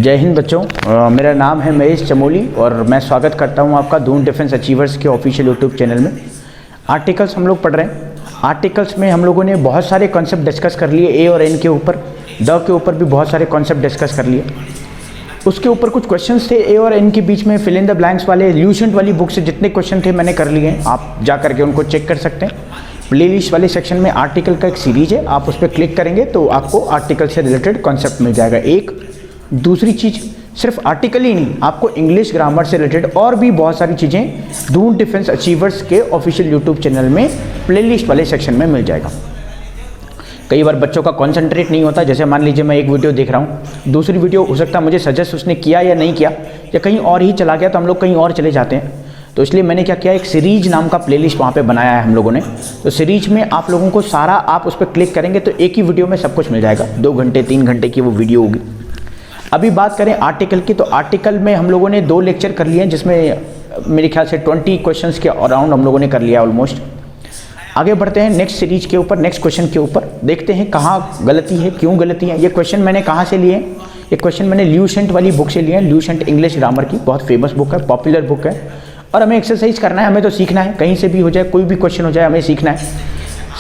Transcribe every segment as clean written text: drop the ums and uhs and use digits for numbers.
जय हिंद बच्चों। मेरा नाम है महेश चमोली और मैं स्वागत करता हूं आपका दून डिफेंस अचीवर्स के ऑफिशियल यूट्यूब चैनल में। आर्टिकल्स हम लोग पढ़ रहे हैं। आर्टिकल्स में हम लोगों ने बहुत सारे कॉन्सेप्ट डिस्कस कर लिए। ए और एन के ऊपर, द के ऊपर भी बहुत सारे कॉन्सेप्ट डिस्कस कर लिए। उसके ऊपर कुछ क्वेश्चंस थे ए और एन के बीच में, फिल इन द ब्लैंक्स वाले। ल्यूसेंट वाली बुक से जितने क्वेश्चन थे मैंने कर लिए हैं, आप जा करके उनको चेक कर सकते हैं। प्लेलिस्ट वाले सेक्शन में आर्टिकल का एक सीरीज है, आप उस पर क्लिक करेंगे तो आपको आर्टिकल से रिलेटेड कॉन्सेप्ट मिल जाएगा। एक दूसरी चीज़, सिर्फ आर्टिकल ही नहीं, आपको इंग्लिश ग्रामर से रिलेटेड और भी बहुत सारी चीज़ें दून डिफेंस अचीवर्स के ऑफिशियल यूट्यूब चैनल में प्लेलिस्ट वाले सेक्शन में मिल जाएगा। कई बार बच्चों का कॉन्सेंट्रेट नहीं होता, जैसे मान लीजिए मैं एक वीडियो देख रहा हूँ, दूसरी वीडियो हो सकता है मुझे सजेस्ट उसने किया या नहीं किया, या कहीं और ही चला गया, तो हम लोग कहीं और चले जाते हैं। तो इसलिए मैंने क्या किया, एक सीरीज नाम का प्लेलिस्ट वहाँ पे बनाया है हम लोगों ने। तो सीरीज में आप लोगों को सारा, आप उस पर क्लिक करेंगे तो एक ही वीडियो में सब कुछ मिल जाएगा। 2 घंटे 3 घंटे की वो वीडियो होगी। अभी बात करें आर्टिकल की, तो आर्टिकल में हम लोगों ने 2 लेक्चर कर लिए हैं, जिसमें मेरे ख्याल से 20 क्वेश्चंस के अराउंड हम लोगों ने कर लिया ऑलमोस्ट। आगे बढ़ते हैं नेक्स्ट सीरीज के ऊपर, नेक्स्ट क्वेश्चन के ऊपर। देखते हैं कहाँ गलती है, क्यों गलती है। ये क्वेश्चन मैंने कहाँ से लिए हैं? ये क्वेश्चन मैंने ल्यूसेंट वाली बुक से लिए हैं। ल्यूसेंट इंग्लिश ग्रामर की बहुत फेमस बुक है, पॉपुलर बुक है। और हमें एक्सरसाइज करना है, हमें तो सीखना है। कहीं से भी हो जाए, कोई भी क्वेश्चन हो जाए, हमें सीखना है।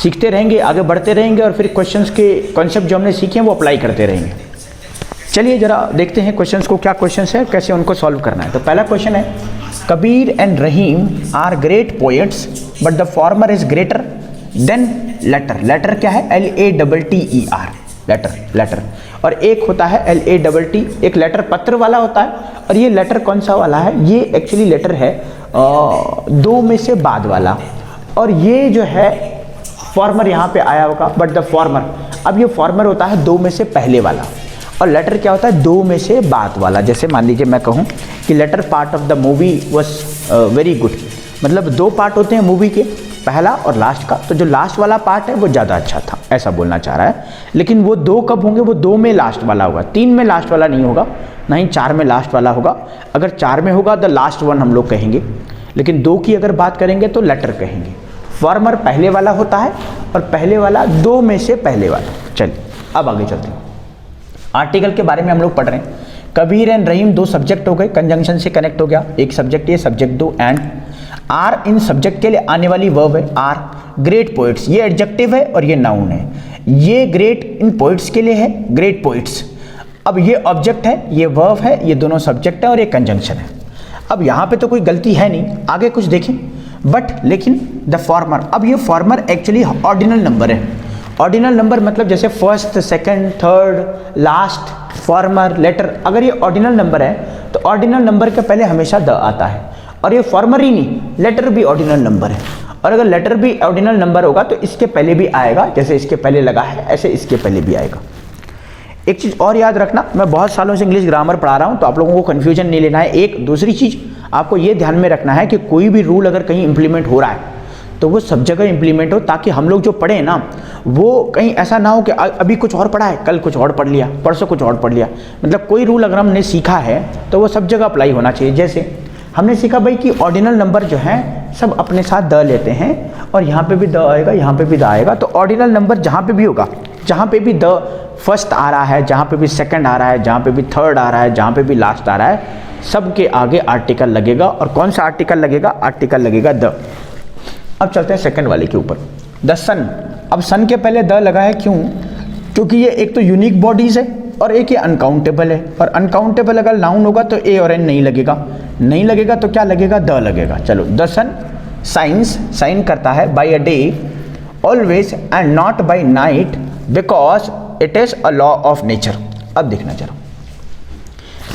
सीखते रहेंगे, आगे बढ़ते रहेंगे और फिर क्वेश्चंस के कॉन्सेप्ट जो हमने सीखे हैं वो अप्लाई करते रहेंगे। चलिए जरा देखते हैं क्वेश्चंस को, क्या क्वेश्चंस है, कैसे उनको सॉल्व करना है। तो पहला क्वेश्चन है, Kabir and Rahim are great poets but the former is greater than latter. Latter क्या है? LATTER, latter. और एक होता है LATT, एक लेटर पत्र वाला होता है। और ये लेटर कौन सा वाला है? ये एक्चुअली लेटर है 2 में से बाद वाला। और ये जो है फॉर्मर यहाँ पे आया होगा, बट द फॉर्मर, अब ये फॉर्मर होता है 2 में से पहले वाला, और लेटर क्या होता है? 2 में से बाद वाला। जैसे मान लीजिए मैं कहूँ कि latter part of the movie was very good, मतलब 2 पार्ट होते हैं मूवी के, पहला और लास्ट का। तो जो लास्ट वाला पार्ट है वो ज़्यादा अच्छा था, ऐसा बोलना चाह रहा है। लेकिन वो 2 कब होंगे? वो 2 में लास्ट वाला होगा, 3 में लास्ट वाला नहीं होगा, ना ही 4 में लास्ट वाला होगा। अगर 4 में होगा द लास्ट वन हम लोग कहेंगे, लेकिन 2 की अगर बात करेंगे तो लेटर कहेंगे। फॉर्मर पहले वाला होता है और पहले वाला 2 में से पहले वाला। चलिए अब आगे चलते हैं। आर्टिकल के बारे में हम लोग पढ़ रहे हैं। कबीर एंड रहीम 2 सब्जेक्ट हो गए, कंजंक्शन से कनेक्ट हो गया। एक सब्जेक्ट, ये सब्जेक्ट 2, एंड आर इन सब्जेक्ट के लिए आने वाली वर्ब है आर। ग्रेट पोइट्स, ये एडजेक्टिव है और ये नाउन है। ये ग्रेट इन पोइट्स के लिए है, ग्रेट पोइट्स। अब ये ऑब्जेक्ट है, ये वर्ब है, ये दोनों सब्जेक्ट है और ये कंजंक्शन है। अब यहाँ पे तो कोई गलती है नहीं, आगे कुछ देखें। बट लेकिन द फॉर्मर, अब ये फॉर्मर एक्चुअली ऑर्डिनल नंबर है। ऑर्डिनल नंबर मतलब जैसे first, second, third, last, former, latter. अगर ये ऑर्डिनल नंबर है तो ऑर्डिनल नंबर के पहले हमेशा द आता है। और ये फॉर्मर ही नहीं, लेटर भी ऑर्डिनल नंबर है। और अगर लेटर भी ऑर्डिनल नंबर होगा तो इसके पहले भी आएगा, जैसे इसके पहले लगा है ऐसे इसके पहले भी आएगा। एक चीज़ और याद रखना, मैं बहुत सालों से इंग्लिश ग्रामर पढ़ा रहा हूँ, तो आप लोगों को कन्फ्यूजन नहीं लेना है। एक दूसरी चीज़ आपको ये ध्यान में रखना है कि कोई भी रूल अगर कहीं इंप्लीमेंट हो रहा है तो वो सब जगह इंप्लीमेंट हो, ताकि हम लोग जो पढ़े ना वो कहीं ऐसा ना हो कि अभी कुछ और पढ़ा है, कल कुछ और पढ़ लिया, परसों कुछ और पढ़ लिया। मतलब कोई रूल अगर हमने सीखा है तो वो सब जगह अप्लाई होना चाहिए। जैसे हमने सीखा भाई कि ऑर्डिनल नंबर जो है सब अपने साथ द लेते हैं, और यहाँ पे भी द आएगा, यहाँ पे भी द आएगा। तो ऑर्डिनल नंबर जहाँ पे भी होगा, जहाँ पे भी द फर्स्ट आ रहा है, जहाँ पे भी सेकंड आ रहा है, जहाँ पे भी थर्ड आ रहा है, जहाँ पे भी लास्ट आ रहा है, सबके आगे आर्टिकल लगेगा। और कौन सा आर्टिकल लगेगा? आर्टिकल लगेगा द। अब चलते हैं सेकंड वाले के ऊपर, द सन। अब सन के पहले द लगा है, क्यों? क्योंकि ये एक तो यूनिक बॉडीज है और एक ये अनकाउंटेबल है। और अनकाउंटेबल अगर नाउन होगा तो ए और एन नहीं लगेगा, नहीं लगेगा तो क्या लगेगा? द लगेगा। चलो, द सन साइंस, साइन करता है by a day always and not by night because it is a law of nature. अब देखना जरा,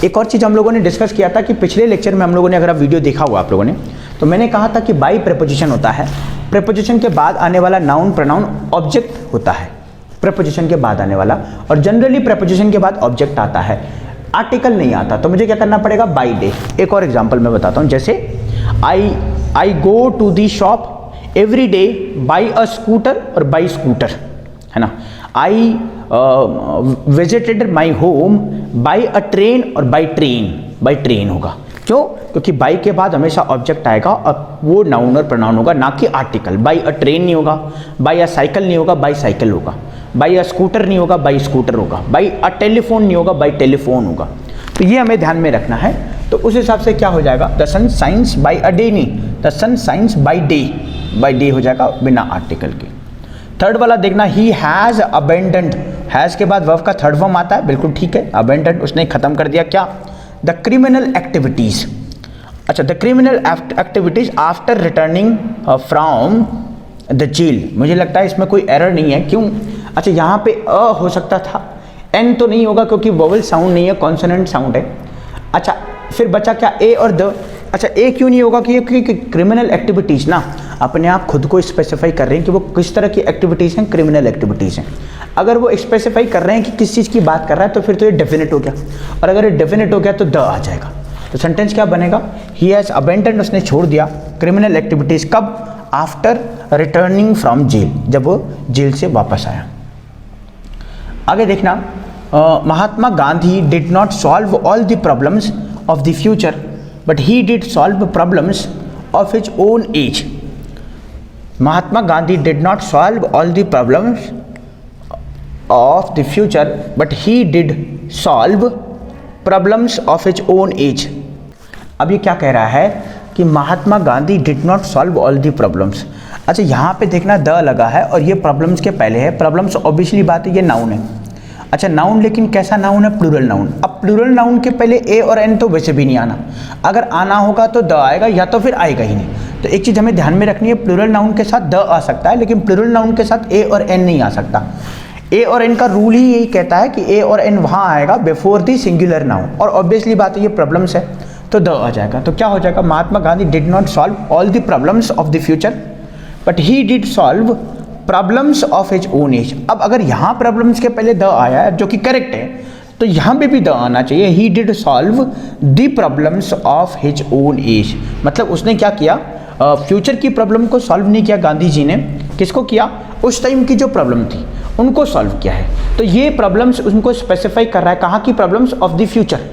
एक और चीज़ हम लोगों ने डिस्कस किया था कि पिछले लेक्चर में हम लोगों ने, अगर आप वीडियो देखा हुआ आप लोगों ने, तो मैंने कहा था कि बाई प्रेपोजिशन होता है। प्रेपोजिशन के बाद आने वाला नाउन प्रोनाउन ऑब्जेक्ट होता है, प्रेपोजिशन के बाद आने वाला। और जनरली प्रेपोजिशन के बाद ऑब्जेक्ट आता है, आर्टिकल नहीं आता। तो मुझे क्या करना पड़ेगा? By day. एक और एग्जांपल मैं बताता हूँ, जैसे I go to the shop every day by a scooter और बाई स्कूटर, है ना। I visited my home by a train और बाई ट्रेन होगा। क्यों? क्योंकि बाई के बाद हमेशा ऑब्जेक्ट आएगा और वो नाउन और प्रोनाउन होगा, ना कि आर्टिकल। बाई अ ट्रेन नहीं होगा, बाई अ साइकिल नहीं होगा, बाई साइकिल होगा। बाई अ स्कूटर नहीं होगा, बाई स्कूटर होगा। बाई अ टेलीफोन नहीं होगा, बाई टेलीफोन होगा। तो ये हमें ध्यान में रखना है। तो उस हिसाब से क्या हो जाएगा, the sun shines by a day, नहीं the sun shines by day हो जाएगा बिना आर्टिकल के। थर्ड वाला देखना, ही हैज़ अबेंडेंड, हैज़ के बाद वर्ब का थर्ड फॉर्म आता है, बिल्कुल ठीक है। अबेंडेंड उसने खत्म कर दिया क्या, द क्रिमिनल एक्टिविटीज़। अच्छा, the criminal activities after returning from the jail. मुझे लगता है इसमें कोई एरर नहीं है, क्यों? अच्छा, यहाँ पे अ हो सकता था, एन तो नहीं होगा क्योंकि वोवल साउंड नहीं है, कॉन्सोनेंट साउंड है। अच्छा, फिर बचा क्या, ए और द। अच्छा, ए क्यों नहीं होगा कि क्रिमिनल एक्टिविटीज़ ना अपने आप खुद को स्पेसिफाई कर रहे हैं कि वो किस तरह की एक्टिविटीज़ हैं, क्रिमिनल एक्टिविटीज़ हैं। अगर वो स्पेसिफाई कर रहे हैं कि किस चीज़ की बात कर रहा है तो फिर तो ये डेफिनेट हो गया, और अगर ये डेफिनेट हो गया तो द आ जाएगा। तो सेंटेंस क्या बनेगा, ही हैज़ अबेंडन्ड, उसने छोड़ दिया क्रिमिनल एक्टिविटीज़, कब, आफ्टर रिटर्निंग फ्रॉम जेल, जब वो जेल से वापस आया। आगे देखना, Mahatma Gandhi did not solve all the problems of the future but he did solve problems of his own age. Mahatma Gandhi did not solve all the problems of the future but he did solve problems of his own age. अब ये क्या कह रहा है कि Mahatma Gandhi did not solve all the problems. अच्छा, यहाँ पे देखना द लगा है और ये प्रॉब्लम्स के पहले है। प्रॉब्लम्स ऑब्वियसली बात है, ये नाउन है। अच्छा, नाउन, लेकिन कैसा नाउन है, प्लूरल नाउन। अब प्लूरल नाउन के पहले ए और एन तो वैसे भी नहीं आना, अगर आना होगा तो द आएगा या तो फिर आएगा ही नहीं। तो एक चीज़ हमें ध्यान में रखनी है, प्लूरल नाउन के साथ द आ सकता है लेकिन प्लूरल नाउन के साथ ए और एन नहीं आ सकता। ए और एन का रूल ही यही कहता है कि ए और एन वहाँ आएगा बिफोर दी सिंगुलर नाउन, और ऑब्वियसली बात है ये प्रॉब्लम्स है तो द आ जाएगा। तो क्या हो जाएगा, Mahatma Gandhi did not solve all the problems of the future but he did solve problems of his own age. अब अगर यहाँ प्रॉब्लम्स के पहले द आया है जो कि करेक्ट है, तो यहाँ पे भी द आना चाहिए, he did solve the problems of his own age. मतलब उसने क्या किया, फ्यूचर की प्रॉब्लम को सॉल्व नहीं किया गांधी जी ने, किसको किया, उस टाइम की जो प्रॉब्लम थी उनको सॉल्व किया है। तो ये प्रॉब्लम्स उनको स्पेसिफाई कर रहा है, कहाँ की प्रॉब्लम्स, ऑफ द फ्यूचर।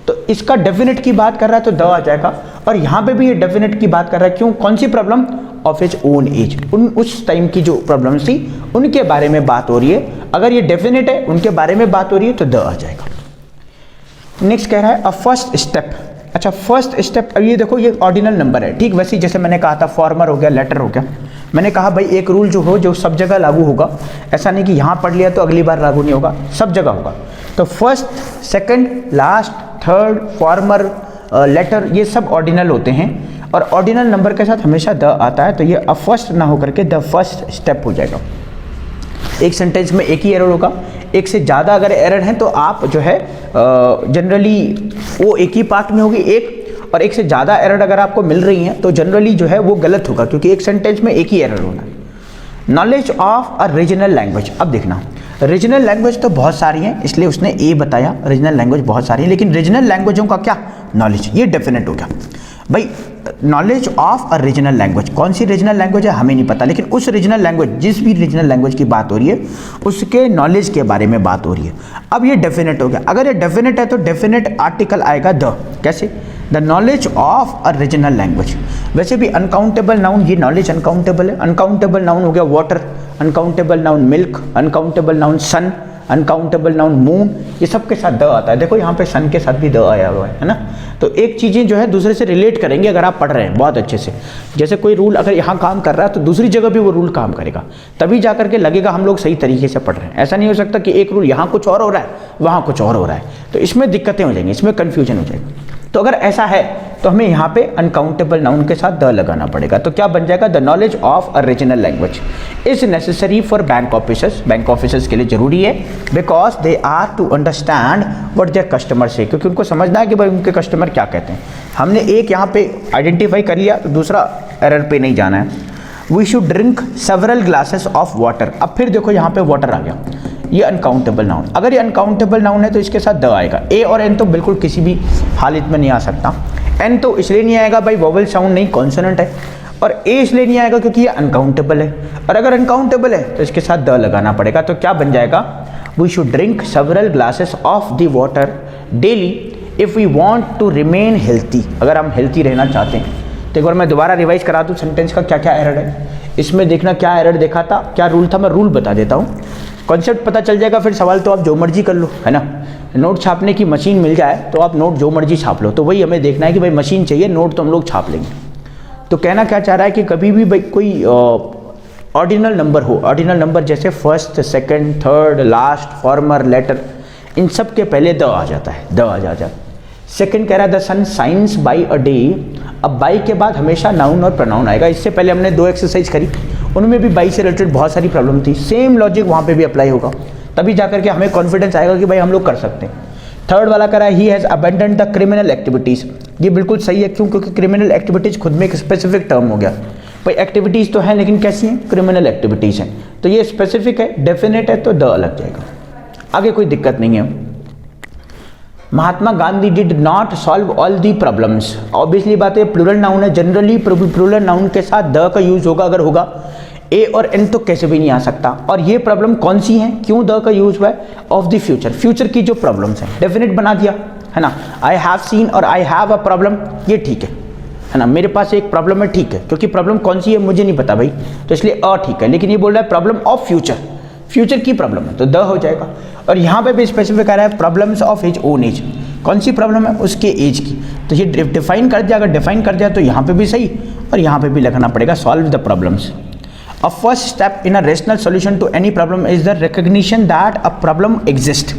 तो इसका डेफिनेट की बात कर रहा है तो द आ जाएगा, और यहाँ पे भी ये डेफिनेट की बात कर रहा है, क्यों, कौन सी problem, of his own age, उस टाइम की जो प्रॉब्लम्स थी उनके बारे में बात हो रही है। अगर ये डेफिनेट है, उनके बारे में बात हो रही है तो द आ जाएगा। नेक्स्ट कह रहा है अ फर्स्ट स्टेप। अच्छा, फर्स्ट स्टेप, अब ये देखो ये ऑर्डिनल नंबर है, ठीक वैसे जैसे मैंने कहा था फॉर्मर हो गया, लेटर हो गया। मैंने कहा भाई एक रूल जो हो जो सब जगह लागू होगा, ऐसा नहीं कि यहाँ पढ़ लिया तो अगली बार लागू नहीं होगा, सब जगह होगा। तो first, second, last, third, former, latter, ये सब ऑर्डिनल होते हैं और ऑर्डिनल नंबर के साथ हमेशा द आता है। तो ये अ फर्स्ट ना होकर के द फर्स्ट स्टेप हो जाएगा। एक सेंटेंस में एक ही एरर होगा, एक से ज़्यादा अगर एरर हैं तो आप जो है जनरली वो एक ही पार्ट में होगी एक, और एक से ज़्यादा एरर अगर आपको मिल रही हैं तो जनरली जो है वो गलत होगा, क्योंकि एक सेंटेंस में एक ही एरर होना है। Knowledge of a regional language. अब देखना, रीजनल लैंग्वेज तो बहुत सारी हैं, इसलिए उसने ए बताया, रीजनल लैंग्वेज बहुत सारी है, लेकिन रीजनल लैंग्वेजों का क्या नॉलेज, ये डेफिनेट हो गया भाई। Knowledge of a regional language, कौन सी रीजनल लैंग्वेज है हमें नहीं पता, लेकिन उस रीजनल लैंग्वेज, जिस भी रीजनल लैंग्वेज की बात हो रही है उसके नॉलेज के बारे में बात हो रही है। अब ये डेफिनेट हो गया, अगर ये डेफिनेट है तो डेफिनेट आर्टिकल आएगा द, कैसे, the knowledge of a regional language. वैसे भी अनकाउंटेबल नाउन, ये नॉलेज अनकाउंटेबल है। अनकाउंटेबल नाउन हो गया water, uncountable noun milk, uncountable noun sun, uncountable noun moon, ये सब के साथ द आता है। देखो यहाँ पे सन के साथ भी द आया हुआ है ना। तो एक चीज़ें जो है दूसरे से रिलेट करेंगे अगर आप पढ़ रहे हैं बहुत अच्छे से। जैसे कोई रूल अगर यहाँ काम कर रहा है तो दूसरी जगह भी वो रूल काम करेगा, तभी जा करके लगेगा हम लोग सही तरीके से पढ़ रहे हैं। ऐसा नहीं हो सकता कि एक रूल यहाँ कुछ और हो रहा है वहाँ कुछ और हो रहा है, तो इसमें दिक्कतें हो जाएंगी, इसमें कन्फ्यूजन हो जाएगी। तो अगर ऐसा है तो हमें यहाँ पे अनकाउंटेबल नाउन के साथ द लगाना पड़ेगा। तो क्या बन जाएगा, the knowledge of a regional language is necessary for bank officers. Bank officers के लिए जरूरी है, because they are to understand what their customer say, क्योंकि उनको समझना है कि भाई उनके कस्टमर क्या कहते हैं। हमने एक यहाँ पे आइडेंटिफाई कर लिया तो दूसरा एरर पे नहीं जाना है। We should drink several glasses of water. अब फिर देखो यहाँ पे वाटर आ गया, ये अनकाउंटेबल नाउन। अगर ये अनकाउंटेबल नाउन है तो इसके साथ द आएगा। ए और एन तो बिल्कुल किसी भी हालत में नहीं आ सकता। एन तो इसलिए नहीं आएगा भाई वोवल साउंड नहीं, कॉन्सोनेंट है। और ए इसलिए नहीं आएगा क्योंकि ये अनकाउंटेबल है, और अगर अनकाउंटेबल है तो इसके साथ द लगाना पड़ेगा। तो क्या बन जाएगा, we should drink several glasses of the water daily if we want to remain healthy. अगर हम हेल्थी रहना चाहते हैं तो एक बार मैं दोबारा रिवाइज करा दूँ सेंटेंस का क्या क्या एरर है। इसमें देखना क्या एरर देखा था, क्या रूल था, मैं रूल बता देता हूँ। कॉन्सेप्ट पता चल जाएगा, फिर सवाल तो आप जो मर्जी कर लो, है ना। नोट छापने की मशीन मिल जाए तो आप नोट जो मर्जी छाप लो, तो वही हमें देखना है कि भाई मशीन चाहिए, नोट तो हम लोग छाप लेंगे। तो कहना क्या चाह रहा है कि कभी भी भाई कोई ऑर्डिनल नंबर हो, ऑर्डिनल नंबर जैसे first, second, third, last, former, latter, इन सब के पहले द आ जाता है, द आ जाता है। सेकंड कह रहा है the sun shines by a day, अब बाई के बाद हमेशा नाउन और प्रोनाउन आएगा। इससे पहले हमने 2 एक्सरसाइज करी, उनमें भी बाई से रिलेटेड बहुत सारी प्रॉब्लम थी, सेम लॉजिक वहाँ पे भी अप्लाई होगा, तभी जाकर के हमें कॉन्फिडेंस आएगा कि भाई हम लोग कर सकते हैं। थर्ड वाला कह रहा है he has abandoned the criminal activities, ये बिल्कुल सही है, क्यों? क्योंकि क्रिमिनल एक्टिविटीज़ खुद में एक स्पेसिफिक टर्म हो गया। भाई एक्टिविटीज़ तो हैं लेकिन कैसी हैं? क्रिमिनल एक्टिविटीज़ हैं, तो ये स्पेसिफिक है, डेफिनेट है, तो द लग जाएगा, आगे कोई दिक्कत नहीं है। Mahatma Gandhi did not solve all the problems, obviously बात है, प्लूरल नाउन है, जनरली प्लूरल नाउन के साथ द का यूज होगा, अगर होगा ए और एन तो कैसे भी नहीं आ सकता। और ये प्रॉब्लम कौन सी है, क्यों द का यूज हुआ है? ऑफ द फ्यूचर, फ्यूचर की जो प्रॉब्लम्स हैं, डेफिनेट बना दिया, है ना। आई हैव सीन और आई हैव अ प्रॉब्लम, ये ठीक है ना, मेरे पास एक प्रॉब्लम है, ठीक है, क्योंकि प्रॉब्लम कौन सी है मुझे नहीं पता भाई, तो इसलिए अ ठीक है। लेकिन ये बोल रहा है प्रॉब्लम ऑफ फ्यूचर, फ्यूचर की प्रॉब्लम है, तो द हो जाएगा। और यहाँ पे भी स्पेसिफिक आ रहा है problems of his own age, कौन सी प्रॉब्लम है? उसके एज की, तो ये डिफाइन कर दिया, अगर डिफाइन कर दिया तो यहाँ पे भी सही और यहाँ पे भी लिखना पड़ेगा solve the problems. A first step in a rational solution to any problem is the recognition that a problem exist,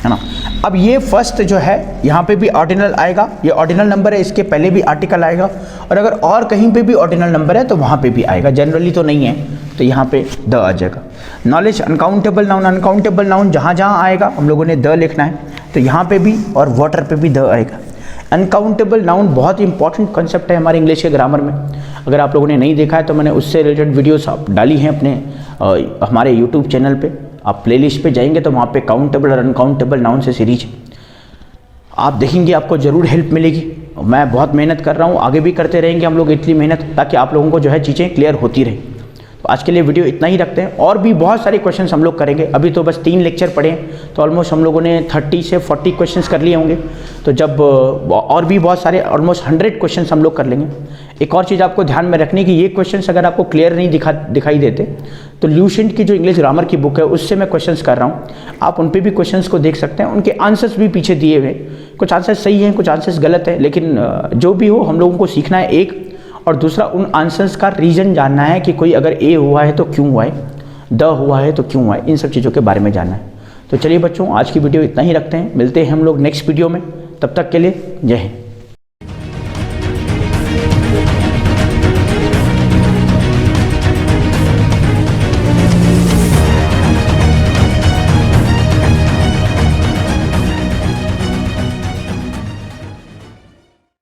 है ना। अब ये फर्स्ट जो है यहाँ पे भी ऑर्डिनल आएगा, ये ऑर्डिनल नंबर है, इसके पहले भी आर्टिकल आएगा, और अगर और कहीं पे भी ऑर्डिनल नंबर है तो वहाँ पे भी आएगा, जनरली तो नहीं है, तो यहाँ पे द आ जाएगा। Knowledge uncountable noun, uncountable noun जहाँ जहाँ आएगा हम लोगों ने द लिखना है, तो यहाँ पे भी और वाटर पे भी द आएगा। अनकाउंटेबल नाउन बहुत ही इंपॉर्टेंट कंसेप्ट है हमारे इंग्लिश के ग्रामर में, अगर आप लोगों ने नहीं देखा है तो मैंने उससे रिलेटेड वीडियोस आप डाली हैं अपने हमारे यूट्यूब चैनल पे, आप प्लेलिस्ट पे जाएंगे तो वहाँ पे काउंटेबल और अनकाउंटेबल नाउन से सीरीज आप देखेंगे, आपको ज़रूर हेल्प मिलेगी। मैं बहुत मेहनत कर रहा हूँ, आगे भी करते रहेंगे हम लोग इतनी मेहनत, ताकि आप लोगों को जो है चीज़ें क्लियर होती रहे। तो आज के लिए वीडियो इतना ही रखते हैं, और भी बहुत सारे क्वेश्चंस हम लोग करेंगे। अभी तो बस 3 लेक्चर पढ़े हैं, तो ऑलमोस्ट हम लोगों ने 30 से 40 क्वेश्चंस कर लिए होंगे, तो जब और भी बहुत सारे ऑलमोस्ट 100 क्वेश्चंस हम लोग कर लेंगे। एक और चीज़ आपको ध्यान में रखनी कि ये क्वेश्चंस अगर आपको क्लियर नहीं दिखाई देते तो ल्यूसेंट की जो इंग्लिश ग्रामर की बुक है उससे मैं क्वेश्चंस कर रहा हूँ, आप उन पर भी क्वेश्चंस को देख सकते हैं, उनके आंसर्स भी पीछे दिए हुए, कुछ आंसर्स सही हैं, कुछ आंसर्स गलत है, लेकिन जो भी हो हम लोगों को सीखना है एक, और दूसरा उन आंसर्स का रीज़न जानना है कि कोई अगर ए हुआ है तो क्यों हुआ है, द हुआ है तो क्यों हुआ है, इन सब चीज़ों के बारे में जानना है। तो चलिए बच्चों, आज की वीडियो इतना ही रखते हैं, मिलते हैं हम लोग नेक्स्ट वीडियो में, तब तक के लिए जय हिंद।